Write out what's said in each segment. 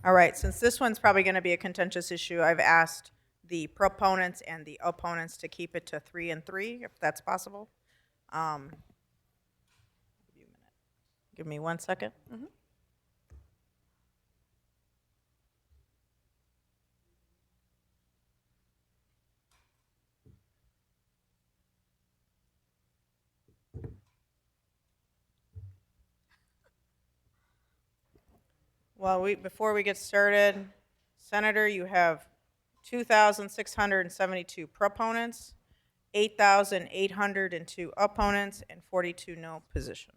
All right, since this one's probably going to be a contentious issue, I've asked the proponents and the opponents to keep it to 3 and 3, if that's possible. Give me 1 second. Well, before we get started, Senator, you have 2,672 proponents, 8,802 opponents, and 42 no position.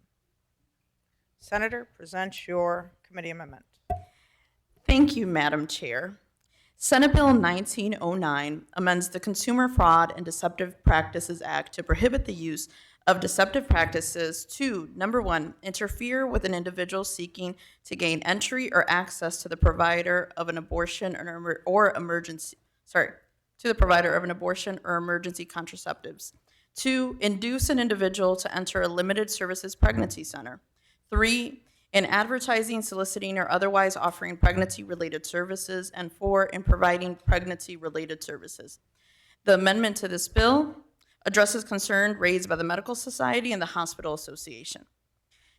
Senator, present your committee amendment. Thank you, Madam Chair. Senate Bill 1909 amends the Consumer Fraud and Deceptive Practices Act to prohibit the use of deceptive practices to, number one, interfere with an individual seeking to gain entry or access to the provider of an abortion or emergency contraceptives. Two, induce an individual to enter a limited services pregnancy center. Three, in advertising, soliciting, or otherwise offering pregnancy-related services. And four, in providing pregnancy-related services. The amendment to this bill addresses concerns raised by the Medical Society and the Hospital Association.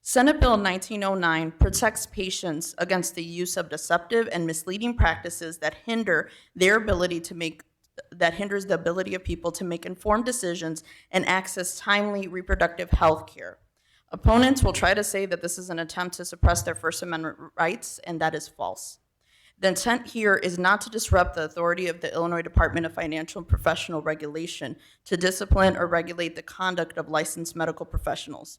Senate Bill 1909 protects patients against the use of deceptive and misleading practices that hinders the ability of people to make informed decisions and access timely reproductive health care. Opponents will try to say that this is an attempt to suppress their First Amendment rights, and that is false. The intent here is not to disrupt the authority of the Illinois Department of Financial and Professional Regulation to discipline or regulate the conduct of licensed medical professionals.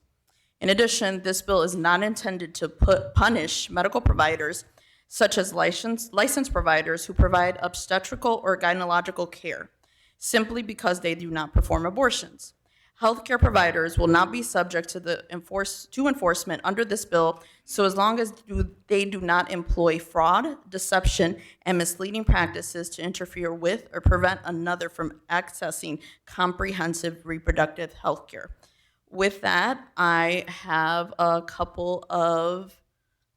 In addition, this bill is not intended to punish medical providers, such as licensed providers who provide obstetrical or gynecological care, simply because they do not perform abortions. Healthcare providers will not be subject to enforcement under this bill, so as long as they do not employ fraud, deception, and misleading practices to interfere with or prevent another from accessing comprehensive reproductive health care. With that, I have a couple of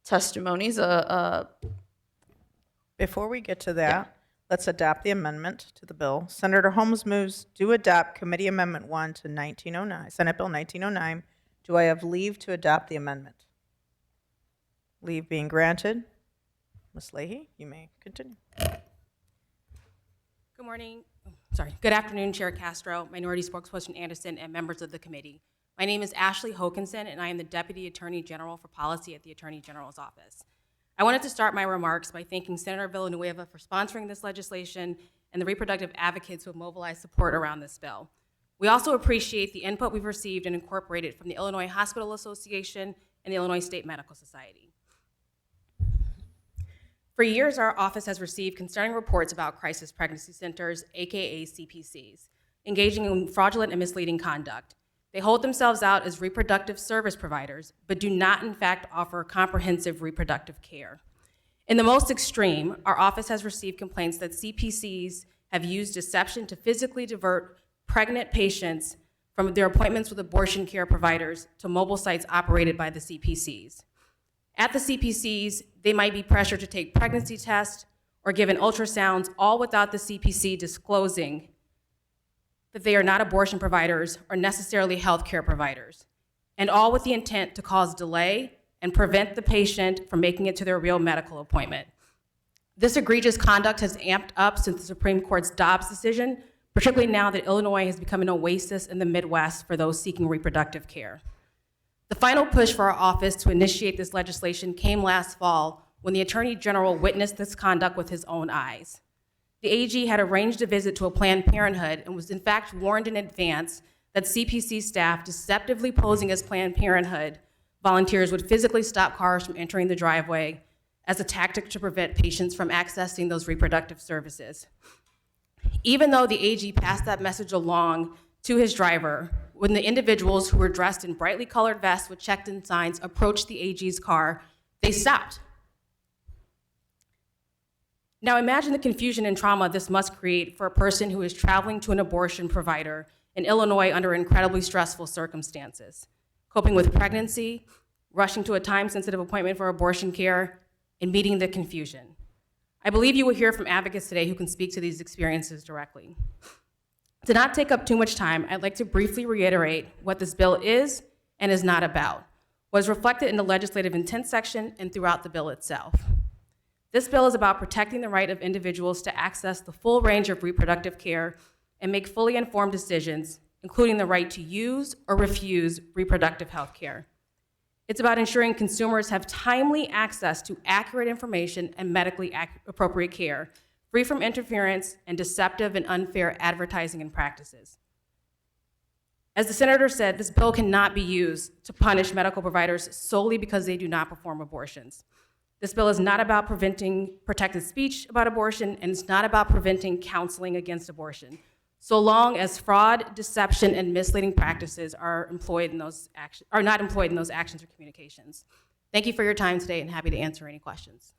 testimonies. Before we get to that, let's adopt the amendment to the bill. Senator Holmes moves to adopt Committee Amendment 1 to 1909, Senate Bill 1909. Do I have leave to adopt the amendment? Leave being granted. Ms. Leahy, you may continue. Good afternoon, Chair Castro, Minority Spokesperson Anderson, and members of the committee. My name is Ashley Hokinson, and I am the Deputy Attorney General for Policy at the Attorney General's Office. I wanted to start my remarks by thanking Senator Villanueva for sponsoring this legislation and the reproductive advocates who have mobilized support around this bill. We also appreciate the input we've received and incorporated from the Illinois Hospital Association and the Illinois State Medical Society. For years, our office has received concerning reports about crisis pregnancy centers, aka CPCs, engaging in fraudulent and misleading conduct. They hold themselves out as reproductive service providers, but do not in fact offer comprehensive reproductive care. In the most extreme, our office has received complaints that CPCs have used deception to physically divert pregnant patients from their appointments with abortion care providers to mobile sites operated by the CPCs. At the CPCs, they might be pressured to take pregnancy tests or given ultrasounds, all without the CPC disclosing that they are not abortion providers or necessarily healthcare providers, and all with the intent to cause delay and prevent the patient from making it to their real medical appointment. This egregious conduct has amped up since the Supreme Court's Dobbs decision, particularly now that Illinois has become an oasis in the Midwest for those seeking reproductive care. The final push for our office to initiate this legislation came last fall when the Attorney General witnessed this conduct with his own eyes. The AG had arranged a visit to a Planned Parenthood and was in fact warned in advance that CPC staff, deceptively posing as Planned Parenthood volunteers, would physically stop cars from entering the driveway as a tactic to prevent patients from accessing those reproductive services. Even though the AG passed that message along to his driver, when the individuals who were dressed in brightly colored vests with checked-in signs approached the AG's car, they stopped. Now imagine the confusion and trauma this must create for a person who is traveling to an abortion provider in Illinois under incredibly stressful circumstances, coping with pregnancy, rushing to a time-sensitive appointment for abortion care, and meeting the confusion. I believe you will hear from advocates today who can speak to these experiences directly. To not take up too much time, I'd like to briefly reiterate what this bill is and is not about, what is reflected in the legislative intent section and throughout the bill itself. This bill is about protecting the right of individuals to access the full range of reproductive care and make fully informed decisions, including the right to use or refuse reproductive health care. It's about ensuring consumers have timely access to accurate information and medically appropriate care, free from interference and deceptive and unfair advertising and practices. As the senator said, this bill cannot be used to punish medical providers solely because they do not perform abortions. This bill is not about preventing protected speech about abortion, and it's not about preventing counseling against abortion, so long as fraud, deception, and misleading practices are not employed in those actions or communications. Thank you for your time today, and happy to answer any questions.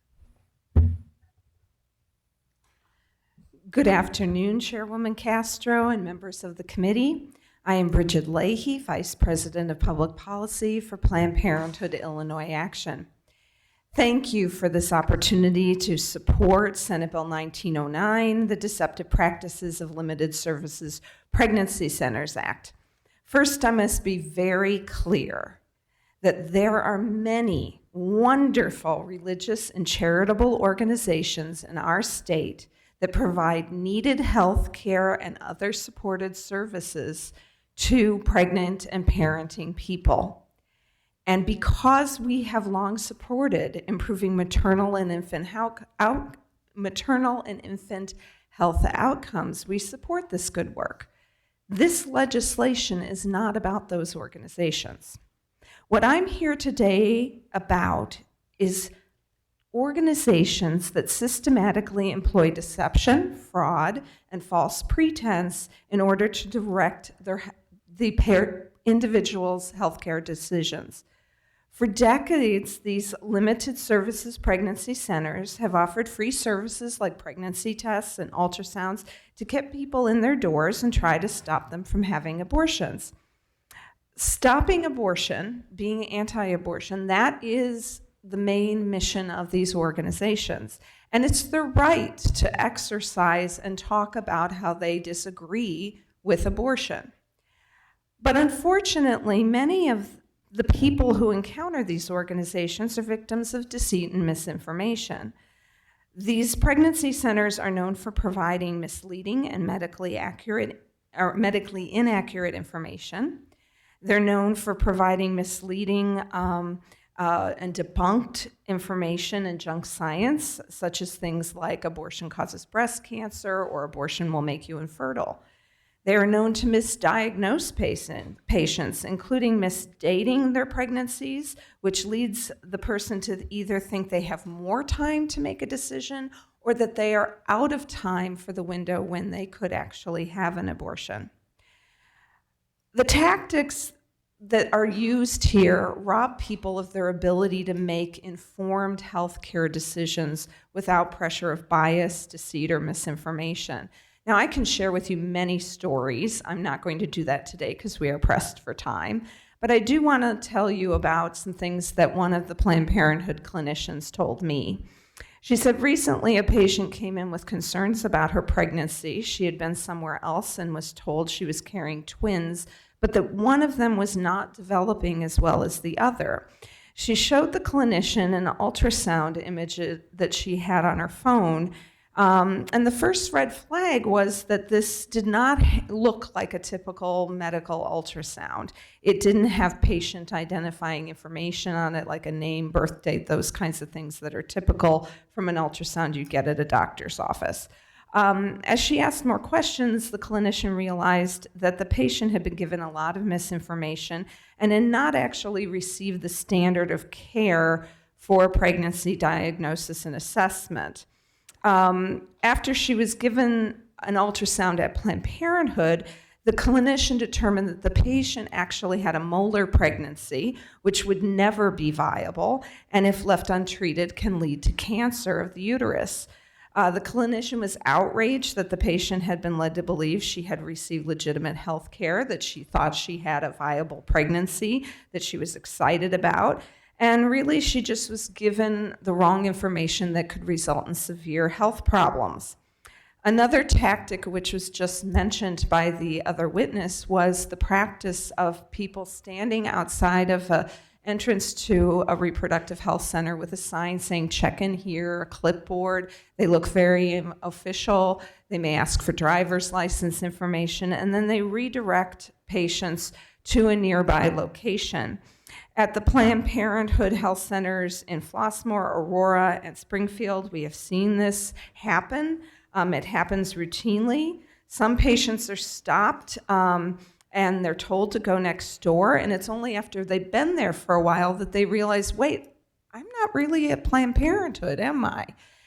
Good afternoon, Chairwoman Castro and members of the committee. I am Bridget Leahy, Vice President of Public Policy for Planned Parenthood Illinois Action. Thank you for this opportunity to support Senate Bill 1909, the Deceptive Practices of Limited Services Pregnancy Centers Act. First, I must be very clear that there are many wonderful religious and charitable organizations in our state that provide needed health care and other supported services to pregnant and parenting people. And because we have long supported improving maternal and infant health outcomes, we support this good work. This legislation is not about those organizations. What I'm here today about is organizations that systematically employ deception, fraud, and false pretense in order to direct the individual's healthcare decisions. For decades, these limited services pregnancy centers have offered free services like pregnancy tests and ultrasounds to keep people in their doors and try to stop them from having abortions. Stopping abortion, being anti-abortion, that is the main mission of these organizations. And it's their right to exercise and talk about how they disagree with abortion. But unfortunately, many of the people who encounter these organizations are victims of deceit and misinformation. These pregnancy centers are known for providing misleading and medically inaccurate information. They're known for providing misleading and debunked information and junk science, such as things like abortion causes breast cancer or abortion will make you infertile. They are known to misdiagnose patients, including misdating their pregnancies, which leads the person to either think they have more time to make a decision or that they are out of time for the window when they could actually have an abortion. The tactics that are used here rob people of their ability to make informed healthcare decisions without pressure of bias, deceit, or misinformation. Now, I can share with you many stories. I'm not going to do that today because we are pressed for time, but I do want to tell you about some things that one of the Planned Parenthood clinicians told me. She said recently a patient came in with concerns about her pregnancy. She had been somewhere else and was told she was carrying twins, but that one of them was not developing as well as the other. She showed the clinician an ultrasound image that she had on her phone, and the first red flag was that this did not look like a typical medical ultrasound. It didn't have patient identifying information on it, like a name, birth date, those kinds of things that are typical from an ultrasound you get at a doctor's office. As she asked more questions, the clinician realized that the patient had been given a lot of misinformation and had not actually received the standard of care for pregnancy diagnosis and assessment. After she was given an ultrasound at Planned Parenthood, the clinician determined that the patient actually had a molar pregnancy, which would never be viable, and if left untreated, can lead to cancer of the uterus. The clinician was outraged that the patient had been led to believe she had received legitimate health care, that she thought she had a viable pregnancy that she was excited about. And really, she just was given the wrong information that could result in severe health problems. Another tactic, which was just mentioned by the other witness, was the practice of people standing outside of an entrance to a reproductive health center with a sign saying, check in here, a clipboard. They look very official. They may ask for driver's license information, and then they redirect patients to a nearby location. At the Planned Parenthood health centers in Flossmoor, Aurora, and Springfield, we have seen this happen. It happens routinely. Some patients are stopped and they're told to go next door, and it's only after they've been there for a while that they realize, wait, I'm not really at Planned Parenthood, am I?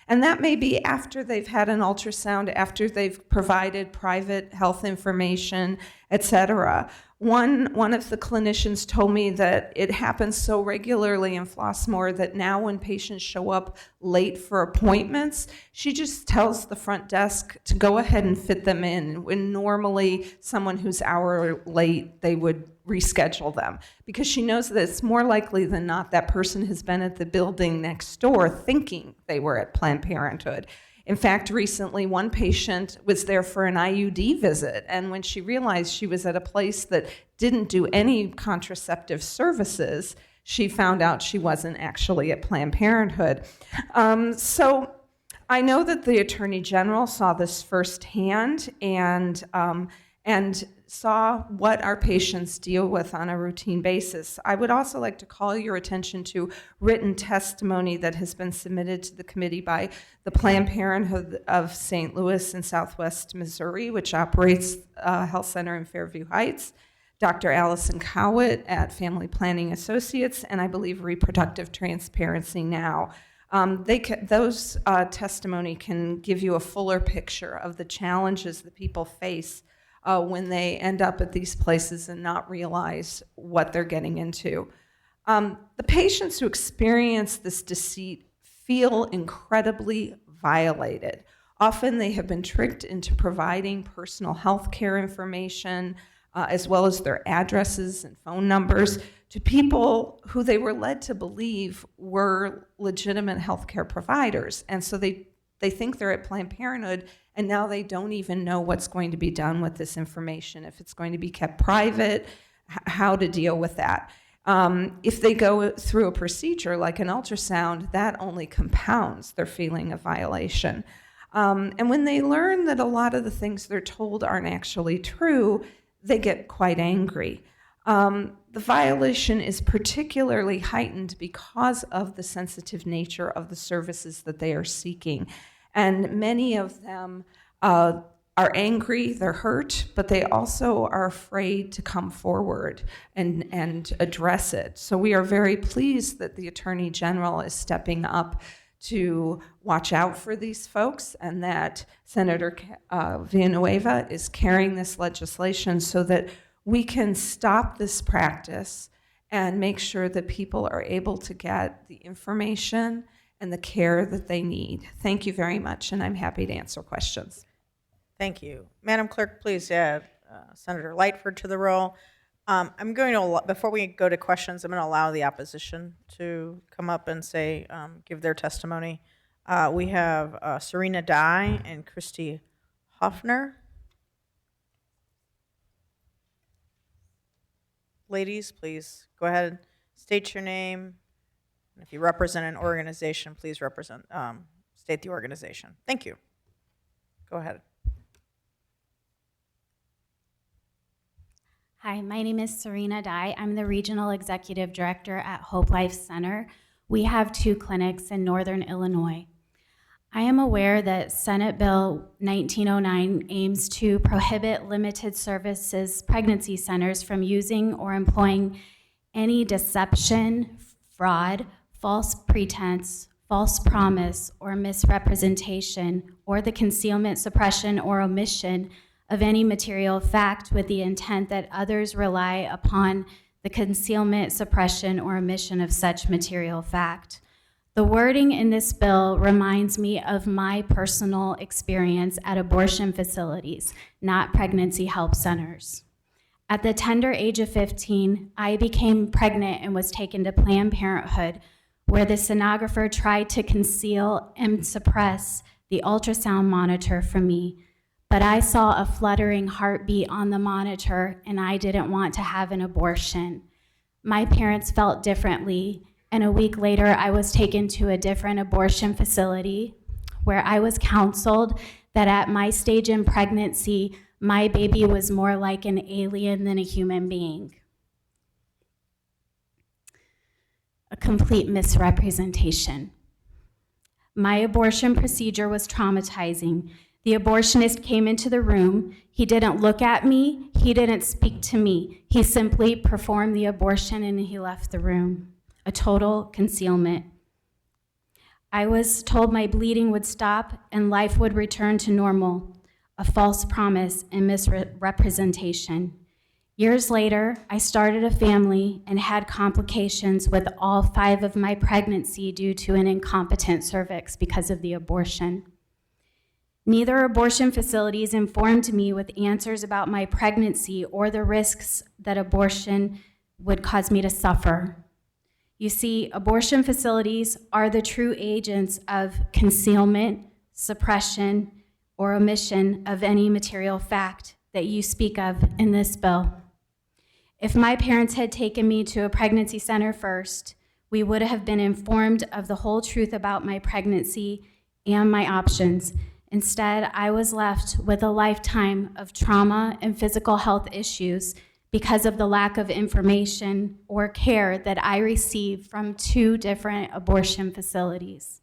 And that may be after they've had an ultrasound, after they've provided private health information, et cetera. One of the clinicians told me that it happens so regularly in Flossmoor that now when patients show up late for appointments, she just tells the front desk to go ahead and fit them in, when normally someone who's an hour late, they would reschedule them, because she knows that it's more likely than not that person has been at the building next door thinking they were at Planned Parenthood. In fact, recently one patient was there for an IUD visit, and when she realized she was at a place that didn't do any contraceptive services, she found out she wasn't actually at Planned Parenthood. So I know that the Attorney General saw this firsthand and saw what our patients deal with on a routine basis. I would also like to call your attention to written testimony that has been submitted to the committee by the Planned Parenthood of St. Louis and Southwest Missouri, which operates a health center in Fairview Heights, Dr. Allison Cowett at Family Planning Associates, and I believe Reproductive Transparency Now. Those testimony can give you a fuller picture of the challenges that people face when they end up at these places and not realize what they're getting into. The patients who experience this deceit feel incredibly violated. Often they have been tricked into providing personal health care information, as well as their addresses and phone numbers, to people who they were led to believe were legitimate healthcare providers. And so they think they're at Planned Parenthood, and now they don't even know what's going to be done with this information, if it's going to be kept private, how to deal with that. If they go through a procedure like an ultrasound, that only compounds their feeling of violation. And when they learn that a lot of the things they're told aren't actually true, they get quite angry. The violation is particularly heightened because of the sensitive nature of the services that they are seeking. And many of them are angry, they're hurt, but they also are afraid to come forward and address it. So we are very pleased that the Attorney General is stepping up to watch out for these folks, and that Senator Villanueva is carrying this legislation so that we can stop this practice and make sure that people are able to get the information and the care that they need. Thank you very much, and I'm happy to answer questions. Thank you. Madam Clerk, please add Senator Lightford to the roll. I'm going to, before we go to questions, I'm going to allow the opposition to come up and say, give their testimony. We have Serena Dye and Christy Hoffner. Ladies, please go ahead and state your name. If you represent an organization, please state the organization. Thank you. Go ahead. Hi, my name is Serena Dye. I'm the Regional Executive Director at Hope Life Center. We have 2 clinics in Northern Illinois. I am aware that Senate Bill 1909 aims to prohibit limited services pregnancy centers from using or employing any deception, fraud, false pretense, false promise, or misrepresentation, or the concealment, suppression, or omission of any material fact with the intent that others rely upon the concealment, suppression, or omission of such material fact. The wording in this bill reminds me of my personal experience at abortion facilities, not pregnancy help centers. At the tender age of 15, I became pregnant and was taken to Planned Parenthood, where the sonographer tried to conceal and suppress the ultrasound monitor from me. But I saw a fluttering heartbeat on the monitor, and I didn't want to have an abortion. My parents felt differently, and a week later, I was taken to a different abortion facility where I was counseled that at my stage in pregnancy, my baby was more like an alien than a human being. A complete misrepresentation. My abortion procedure was traumatizing. The abortionist came into the room. He didn't look at me. He didn't speak to me. He simply performed the abortion and he left the room. A total concealment. I was told my bleeding would stop and life would return to normal. A false promise and misrepresentation. Years later, I started a family and had complications with all 5 of my pregnancy due to an incompetent cervix because of the abortion. Neither abortion facilities informed me with answers about my pregnancy or the risks that abortion would cause me to suffer. You see, abortion facilities are the true agents of concealment, suppression, or omission of any material fact that you speak of in this bill. If my parents had taken me to a pregnancy center first, we would have been informed of the whole truth about my pregnancy and my options. Instead, I was left with a lifetime of trauma and physical health issues because of the lack of information or care that I received from 2 different abortion facilities.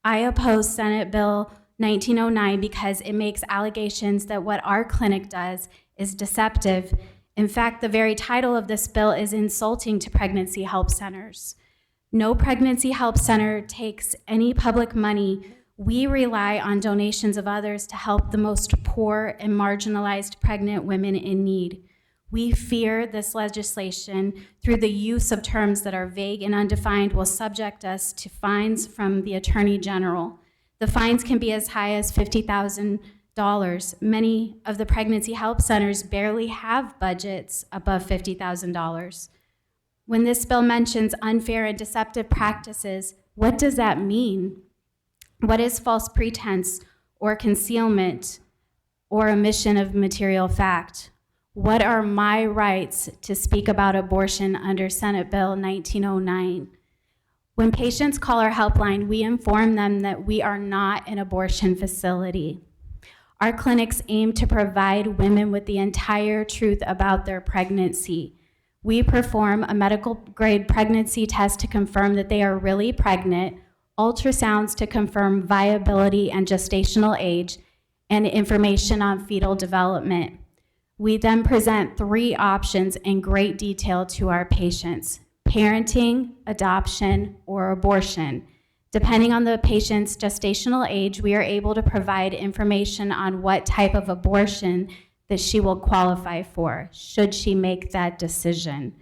I oppose Senate Bill 1909 because it makes allegations that what our clinic does is deceptive. In fact, the very title of this bill is insulting to pregnancy help centers. No pregnancy help center takes any public money. We rely on donations of others to help the most poor and marginalized pregnant women in need. We fear this legislation, through the use of terms that are vague and undefined, will subject us to fines from the Attorney General. The fines can be as high as $50,000. Many of the pregnancy help centers barely have budgets above $50,000. When this bill mentions unfair and deceptive practices, what does that mean? What is false pretense or concealment or omission of material fact? What are my rights to speak about abortion under Senate Bill 1909? When patients call our helpline, we inform them that we are not an abortion facility. Our clinics aim to provide women with the entire truth about their pregnancy. We perform a medical-grade pregnancy test to confirm that they are really pregnant, ultrasounds to confirm viability and gestational age, and information on fetal development. We then present 3 options in great detail to our patients: parenting, adoption, or abortion. Depending on the patient's gestational age, we are able to provide information on what type of abortion that she will qualify for, should she make that decision.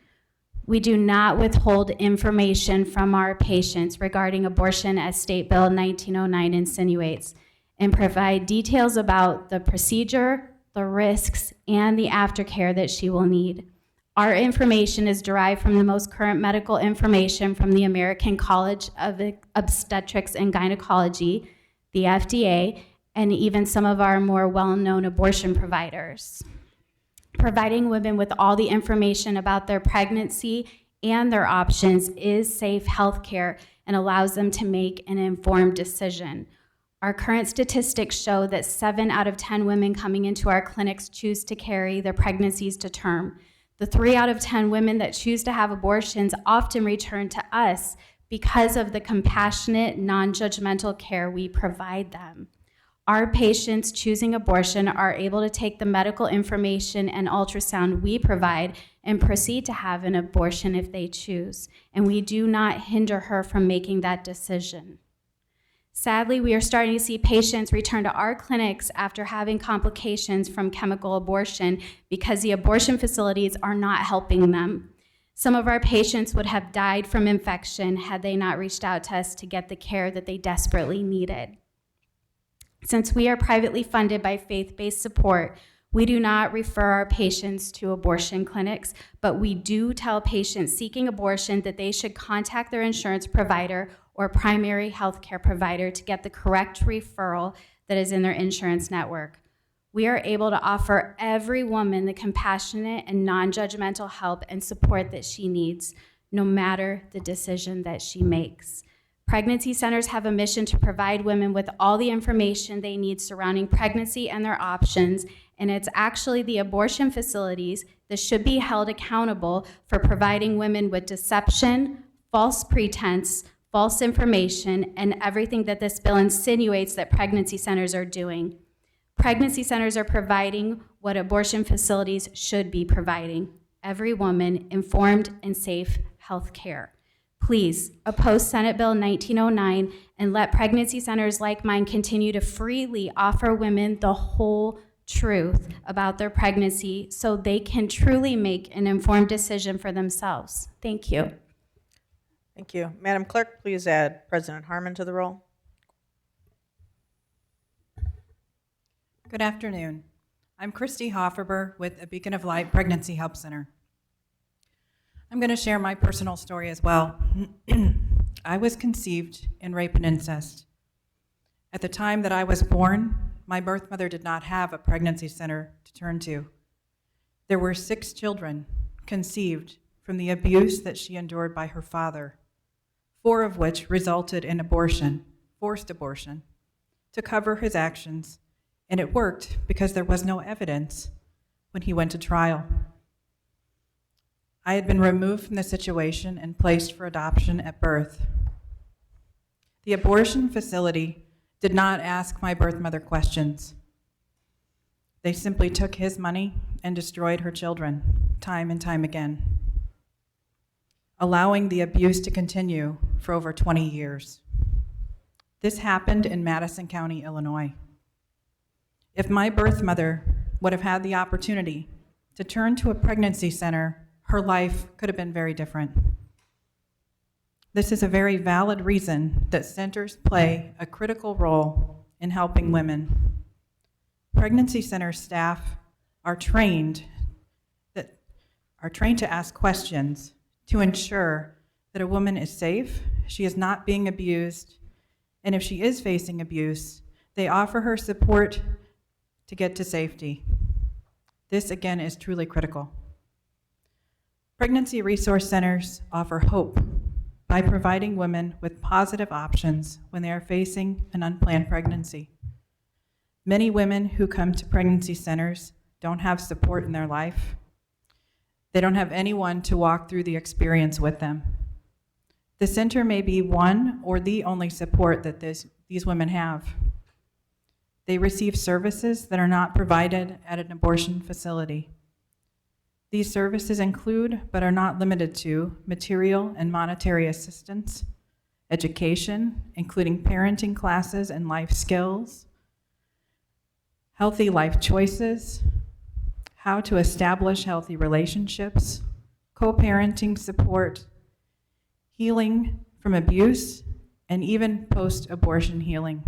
We do not withhold information from our patients regarding abortion, as State Bill 1909 insinuates, and provide details about the procedure, the risks, and the aftercare that she will need. Our information is derived from the most current medical information from the American College of Obstetrics and Gynecology, the FDA, and even some of our more well-known abortion providers. Providing women with all the information about their pregnancy and their options is safe health care and allows them to make an informed decision. Our current statistics show that 7 out of 10 women coming into our clinics choose to carry their pregnancies to term. The 3 out of 10 women that choose to have abortions often return to us because of the compassionate, non-judgmental care we provide them. Our patients choosing abortion are able to take the medical information and ultrasound we provide and proceed to have an abortion if they choose, and we do not hinder her from making that decision. Sadly, we are starting to see patients return to our clinics after having complications from chemical abortion because the abortion facilities are not helping them. Some of our patients would have died from infection had they not reached out to us to get the care that they desperately needed. Since we are privately funded by faith-based support, We do not refer our patients to abortion clinics, but we do tell patients seeking abortion that they should contact their insurance provider or primary health care provider to get the correct referral that is in their insurance network. We are able to offer every woman the compassionate and non-judgmental help and support that she needs, no matter the decision that she makes. Pregnancy centers have a mission to provide women with all the information they need surrounding pregnancy and their options, and it's actually the abortion facilities that should be held accountable for providing women with deception, false pretense, false information, and everything that this bill insinuates that pregnancy centers are doing. Pregnancy centers are providing what abortion facilities should be providing: every woman informed and safe health care. Please oppose Senate Bill 1909 and let pregnancy centers like mine continue to freely offer women the whole truth about their pregnancy so they can truly make an informed decision for themselves. Thank you. Thank you. Madam Clerk, please add President Harmon to the roll. Good afternoon. I'm Christy Hofferber with a Beacon of Light Pregnancy Help Center. I'm going to share my personal story as well. I was conceived in rape and incest. At the time that I was born, my birth mother did not have a pregnancy center to turn to. There were 6 children conceived from the abuse that she endured by her father, 4 of which resulted in abortion, forced abortion, to cover his actions. And it worked because there was no evidence when he went to trial. I had been removed from the situation and placed for adoption at birth. The abortion facility did not ask my birth mother questions. They simply took his money and destroyed her children time and time again, allowing the abuse to continue for over 20 years. This happened in Madison County, Illinois. If my birth mother would have had the opportunity to turn to a pregnancy center, her life could have been very different. This is a very valid reason that centers play a critical role in helping women. Pregnancy center staff are trained to ask questions to ensure that a woman is safe, she is not being abused, and if she is facing abuse, they offer her support to get to safety. This, again, is truly critical. Pregnancy resource centers offer hope by providing women with positive options when they are facing an unplanned pregnancy. Many women who come to pregnancy centers don't have support in their life. They don't have anyone to walk through the experience with them. The center may be one or the only support that these women have. They receive services that are not provided at an abortion facility. These services include, but are not limited to, material and monetary assistance, education, including parenting classes and life skills, healthy life choices, how to establish healthy relationships, co-parenting support, healing from abuse, and even post-abortion healing.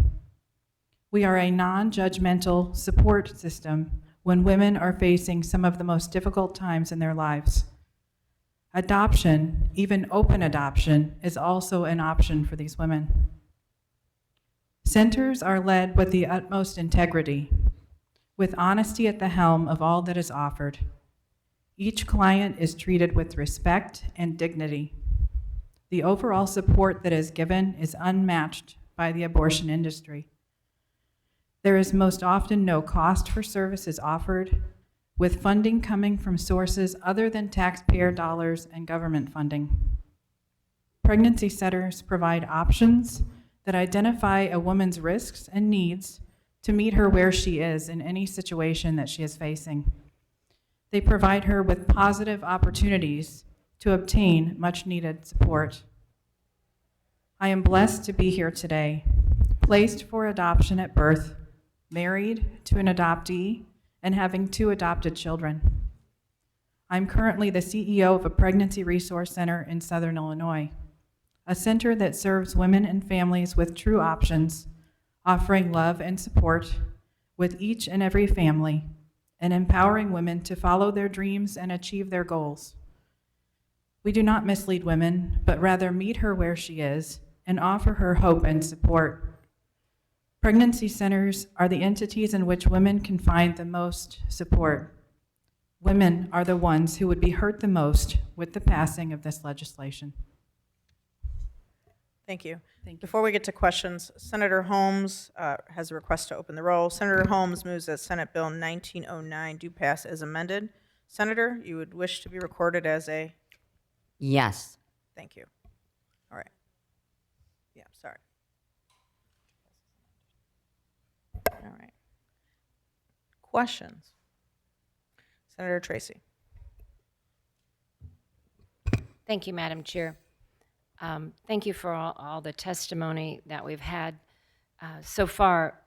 We are a non-judgmental support system when women are facing some of the most difficult times in their lives. Adoption, even open adoption, is also an option for these women. Centers are led with the utmost integrity, with honesty at the helm of all that is offered. Each client is treated with respect and dignity. The overall support that is given is unmatched by the abortion industry. There is most often no cost for services offered, with funding coming from sources other than taxpayer dollars and government funding. Pregnancy centers provide options that identify a woman's risks and needs to meet her where she is in any situation that she is facing. They provide her with positive opportunities to obtain much-needed support. I am blessed to be here today, placed for adoption at birth, married to an adoptee, and having 2 adopted children. I'm currently the CEO of a pregnancy resource center in Southern Illinois, a center that serves women and families with true options, offering love and support with each and every family and empowering women to follow their dreams and achieve their goals. We do not mislead women, but rather meet her where she is and offer her hope and support. Pregnancy centers are the entities in which women can find the most support. Women are the ones who would be hurt the most with the passing of this legislation. Thank you. Thank you. Before we get to questions, Senator Holmes has a request to open the roll. Senator Holmes moves that Senate Bill 1909 do pass as amended. Senator, you would wish to be recorded as a, Yes. thank you. All right. Yeah, sorry. All right. Questions? Senator Tracy. Thank you, Madam Chair. Thank you for all the testimony that we've had so far.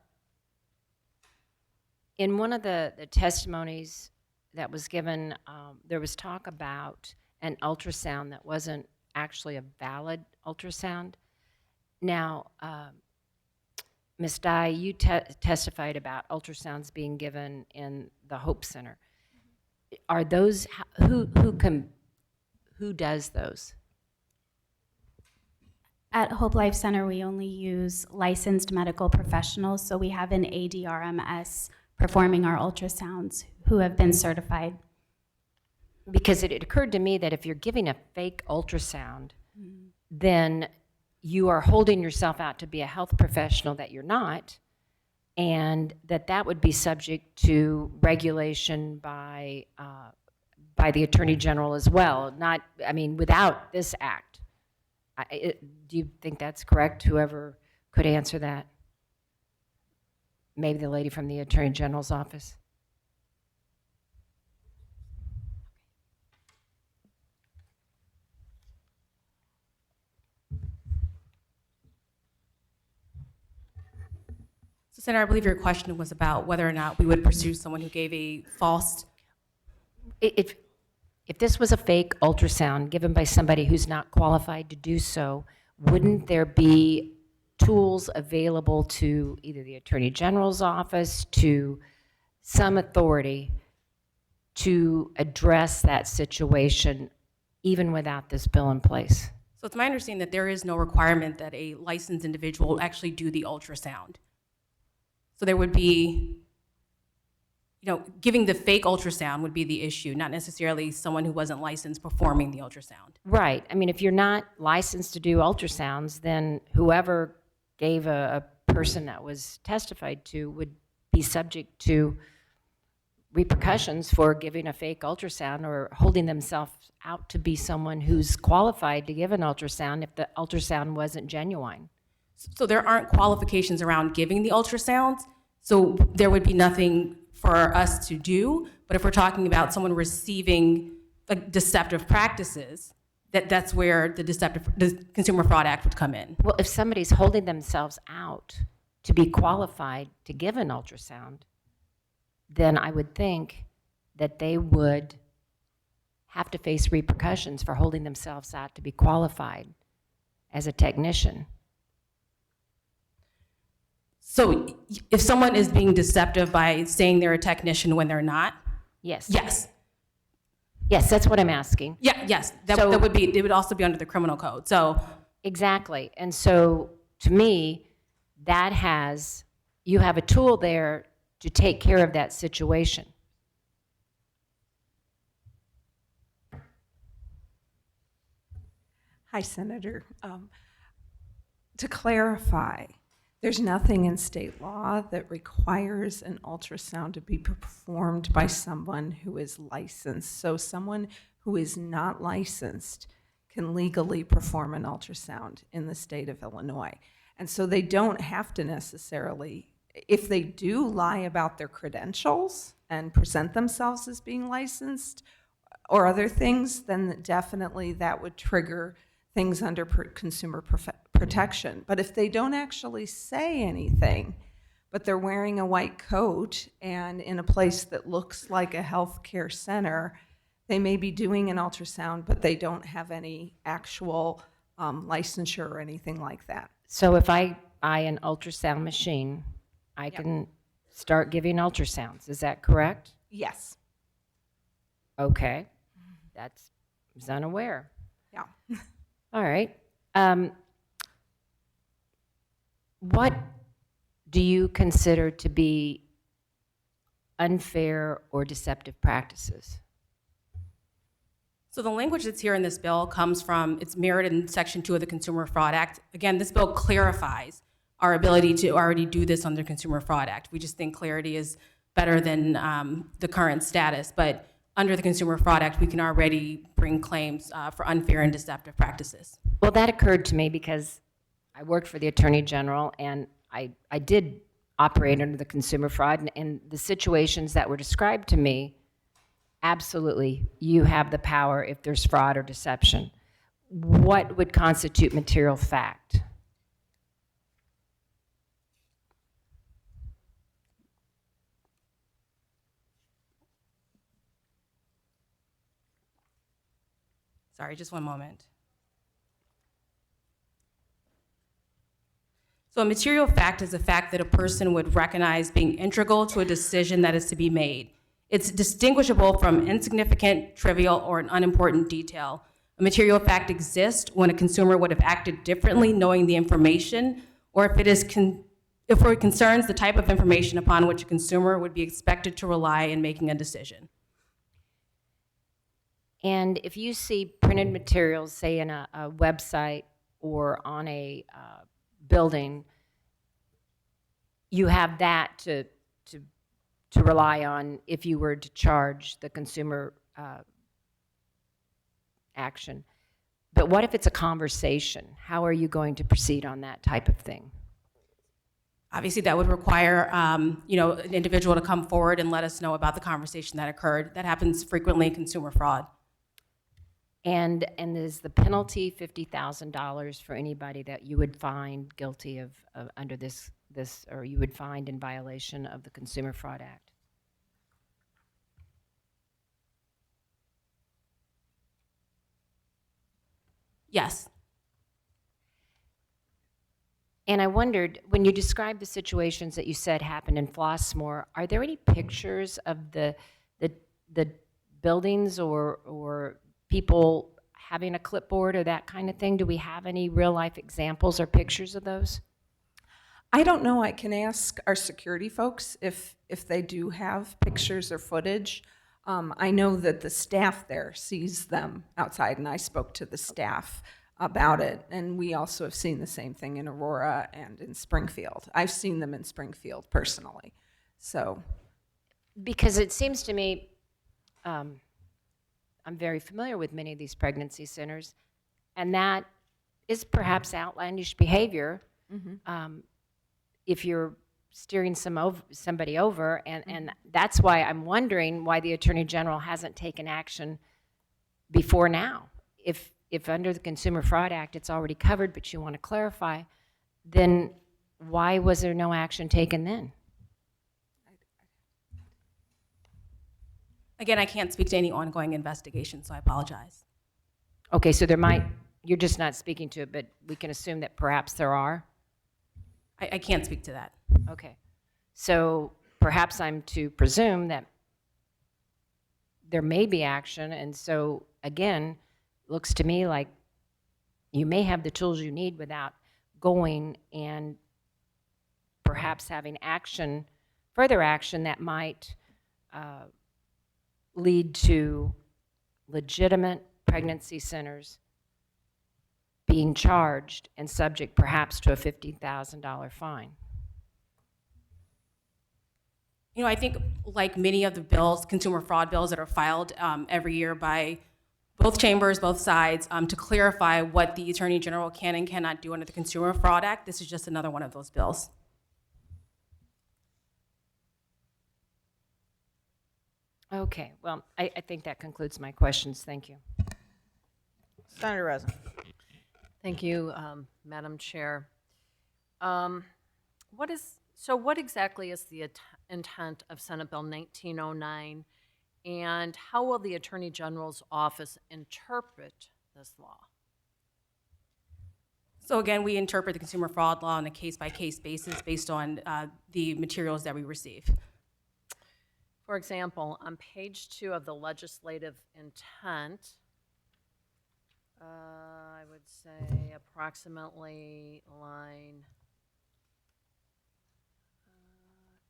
In one of the testimonies that was given, there was talk about an ultrasound that wasn't actually a valid ultrasound. Now, Ms. Dye, you testified about ultrasounds being given in the Hope Center. Are those, who does those? At Hope Life Center, we only use licensed medical professionals, so we have an ADRMS performing our ultrasounds who have been certified. Because it occurred to me that if you're giving a fake ultrasound, then you are holding yourself out to be a health professional that you're not, and that would be subject to regulation by the Attorney General as well. Not, I mean, without this act. Do you think that's correct? Whoever could answer that? Maybe the lady from the Attorney General's office? So, Senator, I believe your question was about whether or not we would pursue someone who gave a false. If this was a fake ultrasound given by somebody who's not qualified to do so, wouldn't there be tools available to either the Attorney General's office, to some authority, to address that situation even without this bill in place? So it's my understanding that there is no requirement that a licensed individual actually do the ultrasound. So there would be, giving the fake ultrasound would be the issue, not necessarily someone who wasn't licensed performing the ultrasound. Right. I mean, if you're not licensed to do ultrasounds, then whoever gave a person that was testified to would be subject to repercussions for giving a fake ultrasound or holding themselves out to be someone who's qualified to give an ultrasound if the ultrasound wasn't genuine. So there aren't qualifications around giving the ultrasounds, so there would be nothing for us to do. But if we're talking about someone receiving deceptive practices, that's where the Consumer Fraud Act would come in. Well, if somebody's holding themselves out to be qualified to give an ultrasound, then I would think that they would have to face repercussions for holding themselves out to be qualified as a technician. So if someone is being deceptive by saying they're a technician when they're not, Yes. yes. Yes, that's what I'm asking. Yeah, yes, So- it would also be under the criminal code. So Exactly. And so, to me, you have a tool there to take care of that situation. Hi, Senator. To clarify, there's nothing in state law that requires an ultrasound to be performed by someone who is licensed. So someone who is not licensed can legally perform an ultrasound in the state of Illinois. And so they don't have to necessarily, if they do lie about their credentials and present themselves as being licensed or other things, then definitely that would trigger things under consumer protection. But if they don't actually say anything, but they're wearing a white coat and in a place that looks like a healthcare center, they may be doing an ultrasound, but they don't have any actual licensure or anything like that. So if I buy an ultrasound machine, I can start giving ultrasounds. Is that correct? Yes. Okay, I was unaware. Yeah. All right. What do you consider to be unfair or deceptive practices? So the language that's here in this bill comes from, it's mirrored in Section 2 of the Consumer Fraud Act. Again, this bill clarifies our ability to already do this under the Consumer Fraud Act. We just think clarity is better than the current status. But under the Consumer Fraud Act, we can already bring claims for unfair and deceptive practices. Well, that occurred to me because I worked for the Attorney General, and I did operate under the consumer fraud, and the situations that were described to me, absolutely, you have the power if there's fraud or deception. What would constitute material fact? Sorry, just one moment. So a material fact is a fact that a person would recognize being integral to a decision that is to be made. It's distinguishable from insignificant, trivial, or an unimportant detail. A material fact exists when a consumer would have acted differently knowing the information, or if it concerns the type of information upon which a consumer would be expected to rely in making a decision. And if you see printed materials, say in a website or on a building, you have that to rely on if you were to charge the consumer action. But what if it's a conversation? How are you going to proceed on that type of thing? Obviously, that would require an individual to come forward and let us know about the conversation that occurred. That happens frequently in consumer fraud. And is the penalty $50,000 for anybody that you would find guilty of under this, or you would find in violation of the Consumer Fraud Act? Yes. And I wondered, when you described the situations that you said happened in Flossmoor, are there any pictures of the buildings or people having a clipboard or that kind of thing? Do we have any real-life examples or pictures of those? I don't know. I can ask our security folks if they do have pictures or footage. I know that the staff there sees them outside, and I spoke to the staff about it, and we also have seen the same thing in Aurora and in Springfield. I've seen them in Springfield personally. So, Because it seems to me, I'm very familiar with many of these pregnancy centers, and that is perhaps outlandish behavior if you're steering somebody over, and that's why I'm wondering why the Attorney General hasn't taken action before now. If under the Consumer Fraud Act it's already covered, but you want to clarify, then why was there no action taken then? Again, I can't speak to any ongoing investigation, so I apologize. Okay, so you're just not speaking to it, but we can assume that perhaps there are? I can't speak to that. Okay. So perhaps I'm to presume that there may be action, and so, again, looks to me like you may have the tools you need without going and perhaps having further action that might lead to legitimate pregnancy centers being charged and subject perhaps to a $50,000 fine. I think like many of the bills, consumer fraud bills that are filed every year by both chambers, both sides, to clarify what the Attorney General can and cannot do under the Consumer Fraud Act, this is just another one of those bills. Okay, well, I think that concludes my questions. Thank you. Senator Rosen. Thank you, Madam Chair. What exactly is the intent of Senate Bill 1909, and how will the Attorney General's office interpret this law? So again, we interpret the consumer fraud law on a case-by-case basis based on the materials that we receive. For example, on page 2 of the legislative intent, I would say approximately line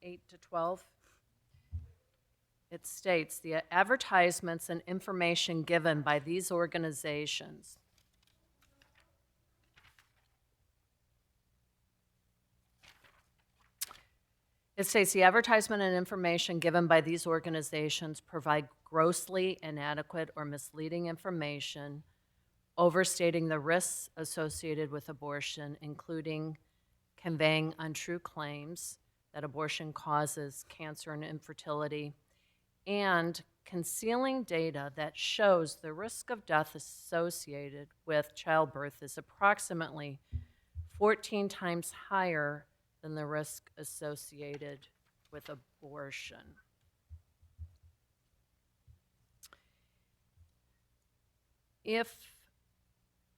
8 to 12. It states, the advertisements and information given by these organizations It states the advertisement and information given by these organizations provide grossly inadequate or misleading information, overstating the risks associated with abortion, including conveying untrue claims that abortion causes cancer and infertility, and concealing data that shows the risk of death associated with childbirth is approximately 14 times higher than the risk associated with abortion.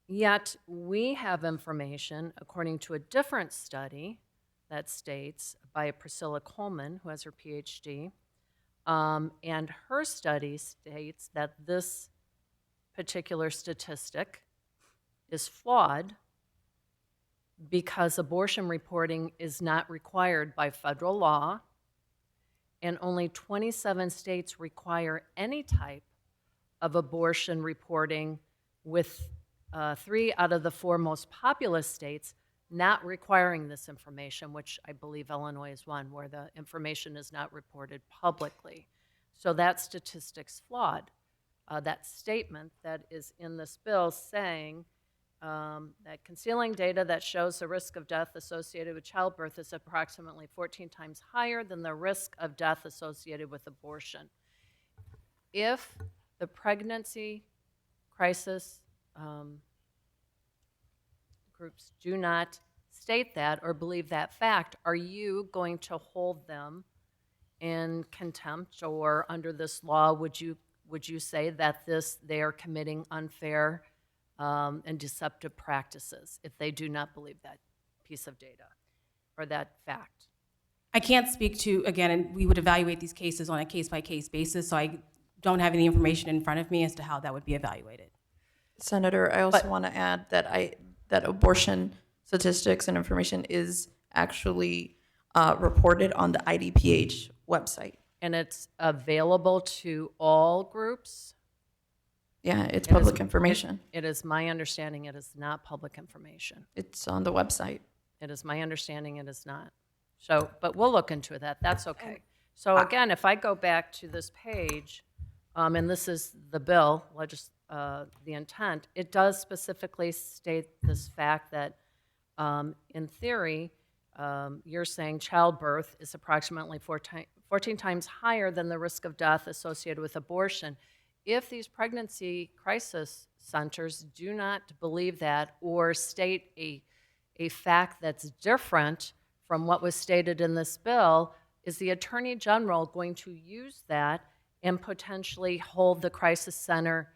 Yet we have information, according to a different study that states by Priscilla Coleman, who has her PhD, and her study states that this particular statistic is flawed because abortion reporting is not required by federal law, and only 27 states require any type of abortion reporting, with 3 out of the 4 most populous states not requiring this information, which I believe Illinois is one, where the information is not reported publicly. So that statistic's flawed. That statement that is in this bill saying that concealing data that shows the risk of death associated with childbirth is approximately 14 times higher than the risk of death associated with abortion. If the pregnancy crisis groups do not state that or believe that fact, are you going to hold them in contempt, or under this law, would you say that they are committing unfair and deceptive practices if they do not believe that piece of data or that fact? I can't speak to, again, and we would evaluate these cases on a case-by-case basis, so I don't have any information in front of me as to how that would be evaluated. Senator, I also want to add that abortion statistics and information is actually reported on the IDPH website. And it's available to all groups? Yeah, it's public information. It is my understanding it is not public information. It's on the website. It is my understanding it is not. So, but we'll look into that. That's okay. So again, if I go back to this page, and this is the bill, the intent, it does specifically state this fact that in theory, you're saying childbirth is approximately 14 times higher than the risk of death associated with abortion. If these pregnancy crisis centers do not believe that or state a fact that's different from what was stated in this bill, is the Attorney General going to use that and potentially hold the crisis center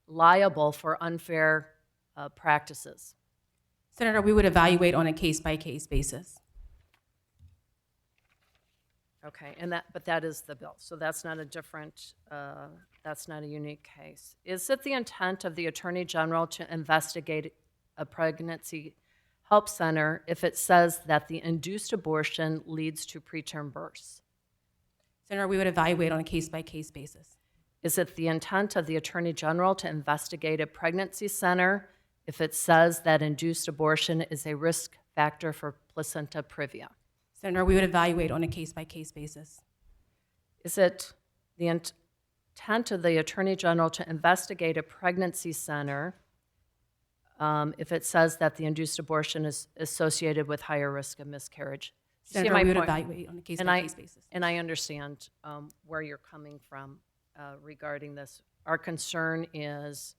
liable for unfair practices? Senator, we would evaluate on a case-by-case basis. Okay, but that is the bill, so that's not a different, that's not a unique case. Is it the intent of the Attorney General to investigate a pregnancy help center if it says that the induced abortion leads to preterm births? Senator, we would evaluate on a case-by-case basis. Is it the intent of the Attorney General to investigate a pregnancy center if it says that induced abortion is a risk factor for placenta previa? Senator, we would evaluate on a case-by-case basis. Is it the intent of the Attorney General to investigate a pregnancy center if it says that the induced abortion is associated with higher risk of miscarriage? Senator, we would evaluate on a case-by-case basis. And I understand where you're coming from regarding this. Our concern is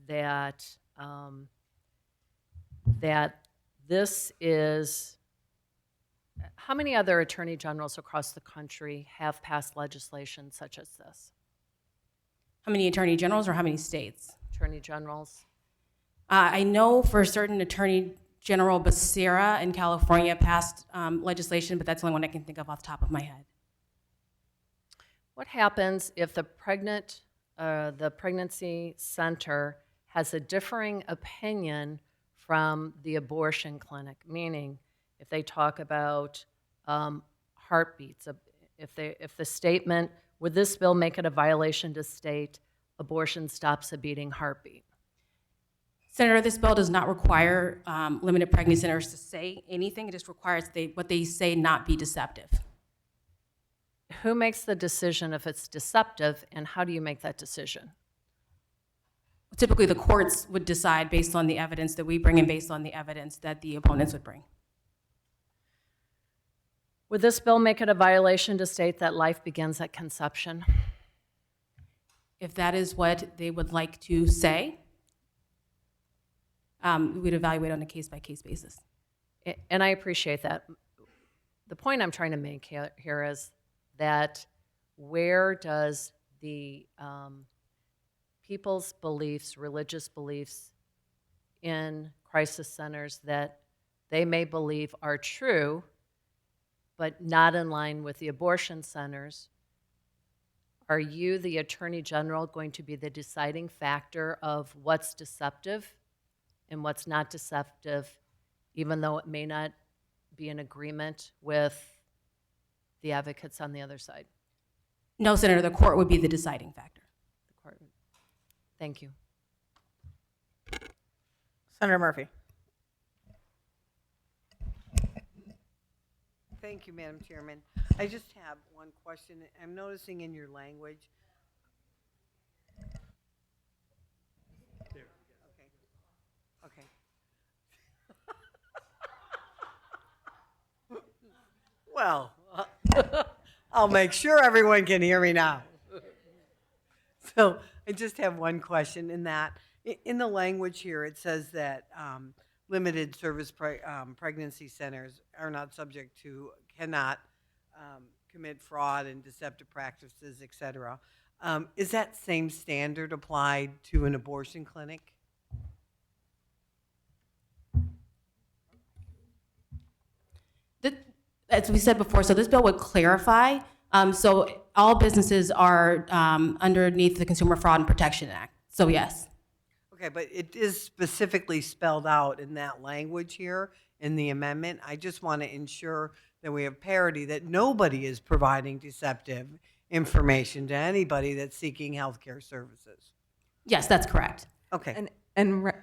that this is. How many other attorney generals across the country have passed legislation such as this? How many attorney generals or how many states? Attorney generals? I know for certain Attorney General Becerra in California passed legislation, but that's the only one I can think of off the top of my head. What happens if the pregnancy center has a differing opinion from the abortion clinic? Meaning, if they talk about heartbeats, if the statement, would this bill make it a violation to state abortion stops a beating heartbeat? Senator, this bill does not require limited pregnancy centers to say anything. It just requires what they say not be deceptive. Who makes the decision if it's deceptive, and how do you make that decision? Typically, the courts would decide based on the evidence that we bring and based on the evidence that the opponents would bring. Would this bill make it a violation to state that life begins at conception? If that is what they would like to say, we'd evaluate on a case-by-case basis. And I appreciate that. The point I'm trying to make here is that where does the people's beliefs, religious beliefs in crisis centers that they may believe are true, but not in line with the abortion centers, are you, the Attorney General, going to be the deciding factor of what's deceptive and what's not deceptive, even though it may not be in agreement with the advocates on the other side? No, Senator, the court would be the deciding factor. The court. Thank you. Senator Murphy. Thank you, Madam Chairman. I just have one question. I'm noticing in your language. Okay. Well, I'll make sure everyone can hear me now. So I just have one question in that. In the language here, it says that limited service pregnancy centers are not subject to, cannot commit fraud and deceptive practices, et cetera. Is that same standard applied to an abortion clinic? As we said before, so this bill would clarify. So all businesses are underneath the Consumer Fraud and Protection Act. So yes. Okay, but it is specifically spelled out in that language here in the amendment. I just want to ensure that we have parity, that nobody is providing deceptive information to anybody that's seeking health care services. Yes, that's correct. Okay.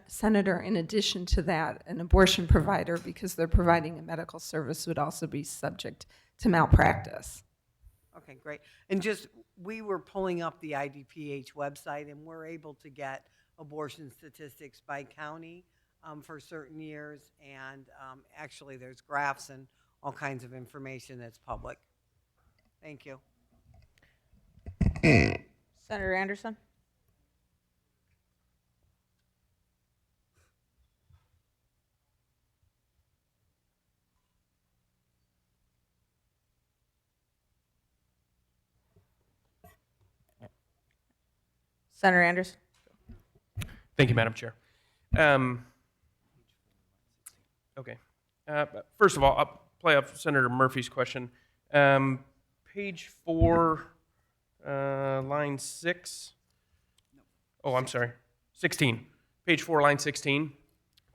Senator, in addition to that, an abortion provider, because they're providing a medical service, would also be subject to malpractice. Okay, great. And just, we were pulling up the IDPH website, and we're able to get abortion statistics by county for certain years, and actually there's graphs and all kinds of information that's public. Thank you. Senator Anderson. Senator Anderson. Thank you, Madam Chair. Okay. First of all, I'll play off Senator Murphy's question. Page 4, line 6. Oh, I'm sorry. 16. Page 4, line 16.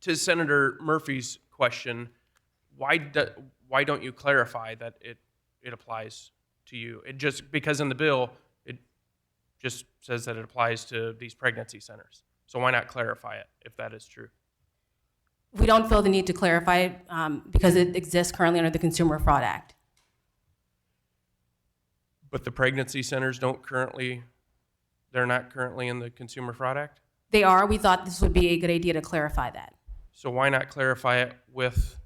To Senator Murphy's question, why don't you clarify that it applies to you? It just, because in the bill, it just says that it applies to these pregnancy centers. So why not clarify it if that is true? We don't feel the need to clarify it because it exists currently under the Consumer Fraud Act. But the pregnancy centers they're not currently in the Consumer Fraud Act? They are. We thought this would be a good idea to clarify that. So why not clarify it with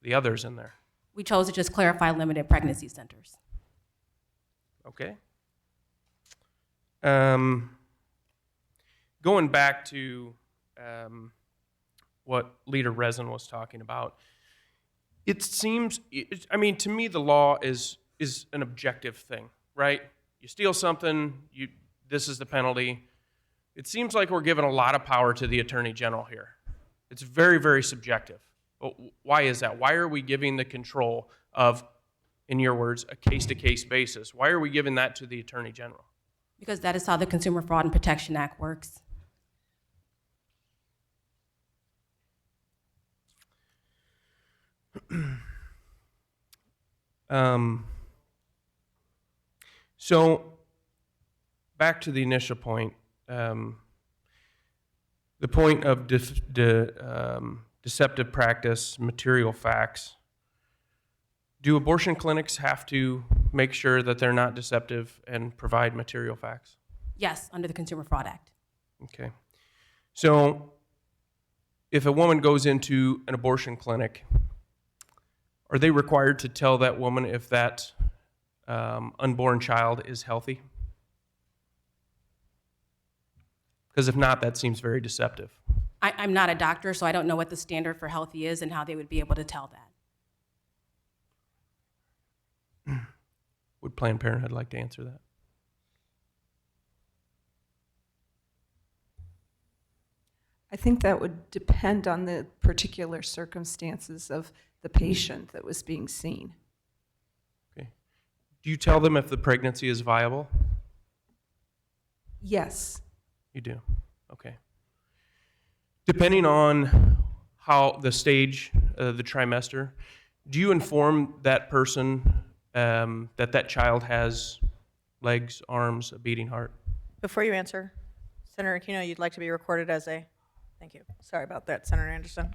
the others in there? We chose to just clarify limited pregnancy centers. Okay. Going back to what Leader Resin was talking about, it seems, to me the law is an objective thing, right? You steal something, this is the penalty. It seems like we're giving a lot of power to the Attorney General here. It's very, very subjective. But why is that? Why are we giving the control of in your words, a case-to-case basis. Why are we giving that to the Attorney General? Because that is how the Consumer Fraud and Protection Act works. So back to the initial point, the point of deceptive practice, material facts. Do abortion clinics have to make sure that they're not deceptive and provide material facts? Yes, under the Consumer Fraud Act. Okay. So if a woman goes into an abortion clinic, are they required to tell that woman if that unborn child is healthy? Because if not, that seems very deceptive. I'm not a doctor, so I don't know what the standard for healthy is and how they would be able to tell that. Would Planned Parenthood like to answer that? I think that would depend on the particular circumstances of the patient that was being seen. Okay. Do you tell them if the pregnancy is viable? Yes. You do? Okay. Depending on how the stage, the trimester, do you inform that person that that child has legs, arms, a beating heart? Before you answer, Senator Aquino, you'd like to be recorded as a, thank you. Sorry about that, Senator Anderson.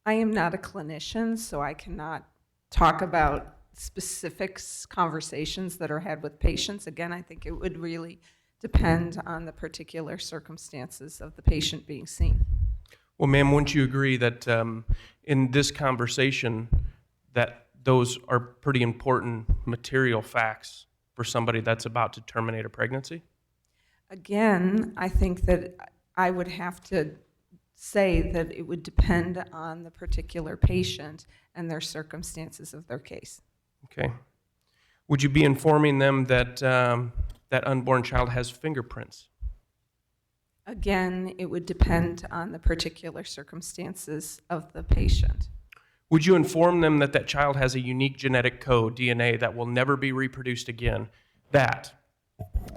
I am not a clinician, so I cannot talk about specific conversations that are had with patients. Again, I think it would really depend on the particular circumstances of the patient being seen. Well, ma'am, wouldn't you agree that in this conversation that those are pretty important material facts for somebody that's about to terminate a pregnancy? Again, I think that I would have to say that it would depend on the particular patient and their circumstances of their case. Okay. Would you be informing them that that unborn child has fingerprints? Again, it would depend on the particular circumstances of the patient. Would you inform them that that child has a unique genetic code, DNA, that will never be reproduced again, that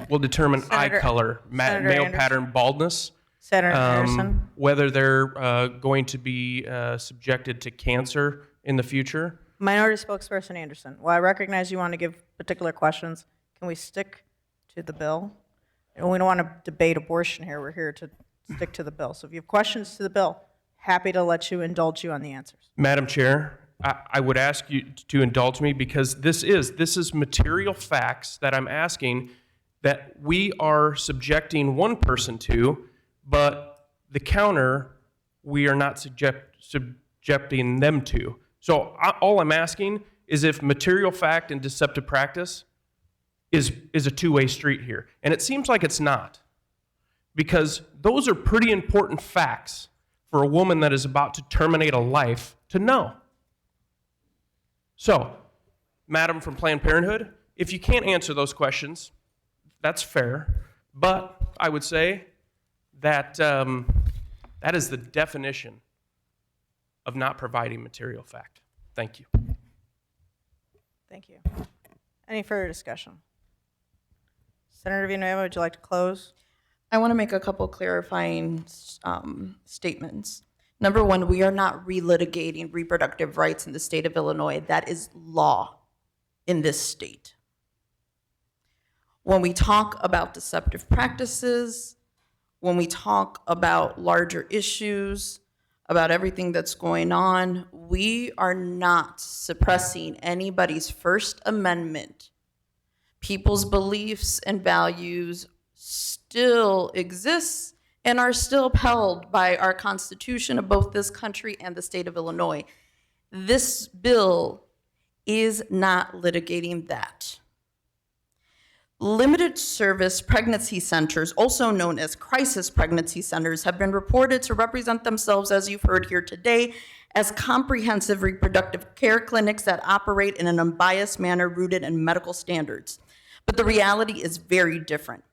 will determine eye color, Senator male Anderson. pattern baldness, Senator Anderson. whether they're going to be subjected to cancer in the future? Minority Spokesperson Anderson. Well, I recognize you want to give particular questions. Can we stick to the bill? And we don't want to debate abortion here. We're here to stick to the bill. So if you have questions to the bill, happy to let you indulge you on the answers. Madam Chair, I would ask you to indulge me because this is material facts that I'm asking that we are subjecting one person to, but the counter we are not subjecting them to. So all I'm asking is if material fact and deceptive practice is a two-way street here. And it seems like it's not, because those are pretty important facts for a woman that is about to terminate a life to know. So, Madam from Planned Parenthood, if you can't answer those questions, that's fair, but I would say that that is the definition of not providing material fact. Thank you. Thank you. Any further discussion? Senator Villanueva, would you like to close? I want to make a couple clarifying statements. Number one, we are not relitigating reproductive rights in the state of Illinois. That is law in this state. When we talk about deceptive practices, when we talk about larger issues, about everything that's going on, we are not suppressing anybody's First Amendment. People's beliefs and values still exist and are still upheld by our Constitution of both this country and the state of Illinois. This bill is not litigating that. Limited service pregnancy centers, also known as crisis pregnancy centers, have been reported to represent themselves, as you've heard here today, as comprehensive reproductive care clinics that operate in an unbiased manner rooted in medical standards. But the reality is very different.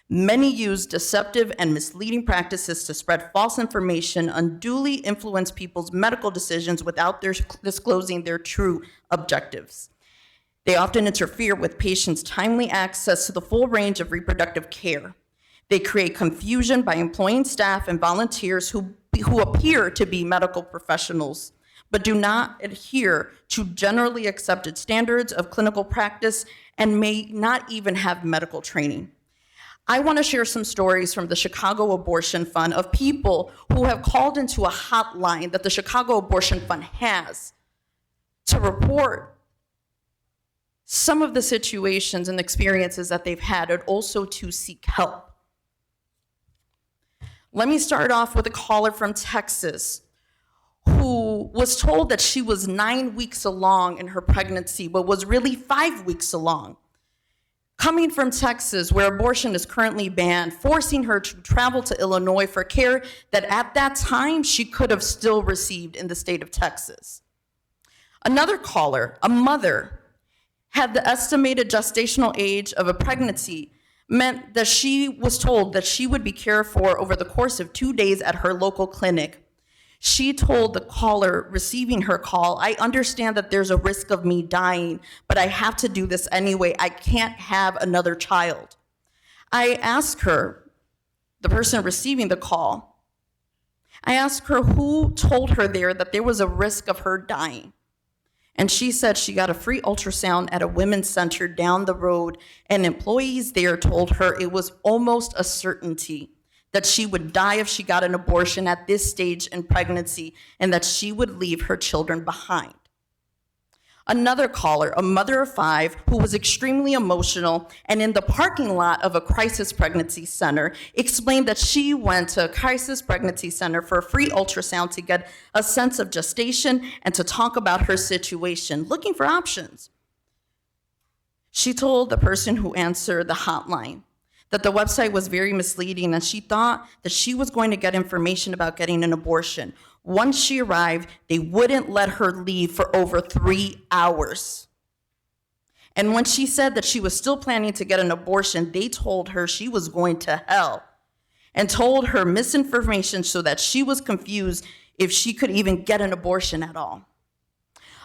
Many use deceptive and misleading practices to spread false information, unduly influence people's medical decisions without disclosing their true objectives. They often interfere with patients' timely access to the full range of reproductive care. They create confusion by employing staff and volunteers who appear to be medical professionals, but do not adhere to generally accepted standards of clinical practice and may not even have medical training. I want to share some stories from the Chicago Abortion Fund of people who have called into a hotline that the Chicago Abortion Fund has to report some of the situations and experiences that they've had, and also to seek help. Let me start off with a caller from Texas who was told that she was 9 weeks along in her pregnancy, but was really 5 weeks along. Coming from Texas, where abortion is currently banned, forcing her to travel to Illinois for care that at that time she could have still received in the state of Texas. Another caller, a mother, had the estimated gestational age of a pregnancy meant that she was told that she would be cared for over the course of 2 days at her local clinic. She told the caller receiving her call, "I understand that there's a risk of me dying, but I have to do this anyway. I can't have another child." I asked her, the person receiving the call, I asked her who told her there that there was a risk of her dying. And she said she got a free ultrasound at a women's center down the road, and employees there told her it was almost a certainty that she would die if she got an abortion at this stage in pregnancy, and that she would leave her children behind. Another caller, a mother of 5, who was extremely emotional and in the parking lot of a crisis pregnancy center, explained that she went to a crisis pregnancy center for a free ultrasound to get a sense of gestation and to talk about her situation, looking for options. She told the person who answered the hotline that the website was very misleading, and she thought that she was going to get information about getting an abortion. Once she arrived, they wouldn't let her leave for over 3 hours. And when she said that she was still planning to get an abortion, they told her she was going to hell and told her misinformation so that she was confused if she could even get an abortion at all.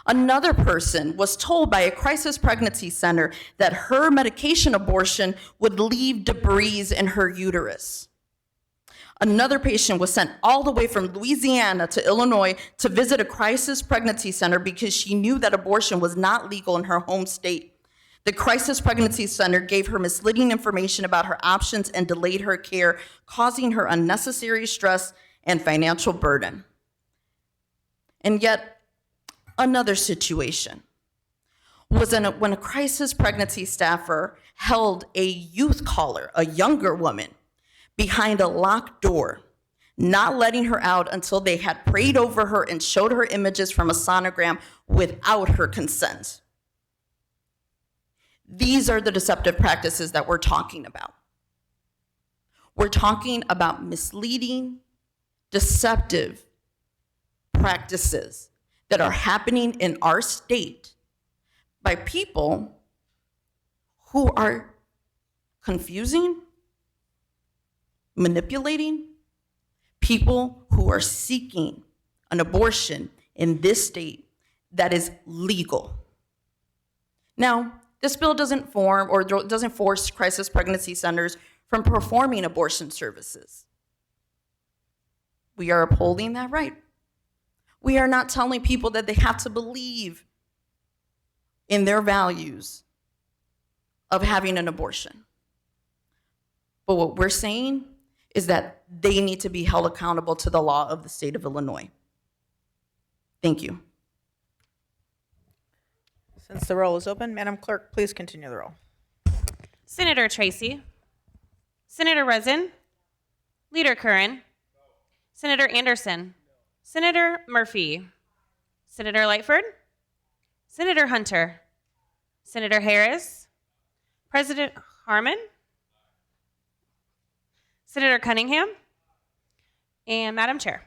Another person was told by a crisis pregnancy center that her medication abortion would leave debris in her uterus. Another patient was sent all the way from Louisiana to Illinois to visit a crisis pregnancy center because she knew that abortion was not legal in her home state. The crisis pregnancy center gave her misleading information about her options and delayed her care, causing her unnecessary stress and financial burden. And yet, another situation was when a crisis pregnancy staffer held a youth caller, a younger woman, behind a locked door, not letting her out until they had prayed over her and showed her images from a sonogram without her consent. These are the deceptive practices that we're talking about. We're talking about misleading, deceptive practices that are happening in our state by people who are confusing, manipulating people who are seeking an abortion in this state that is legal. Now, this bill doesn't force crisis pregnancy centers from performing abortion services. We are upholding that right. We are not telling people that they have to believe in their values of having an abortion. But what we're saying is that they need to be held accountable to the law of the state of Illinois. Thank you. Since the roll is open, Madam Clerk, please continue the roll. Senator Tracy, Senator Resin, Leader Curran, Senator Anderson, Senator Murphy, Senator Lightford, Senator Hunter, Senator Harris, President Harmon, Senator Cunningham, and Madam Chair.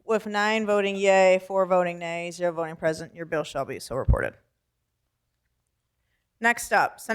With 9 voting yea, 4 voting nay, 0 voting present, your bill shall be so reported. Next up, Senate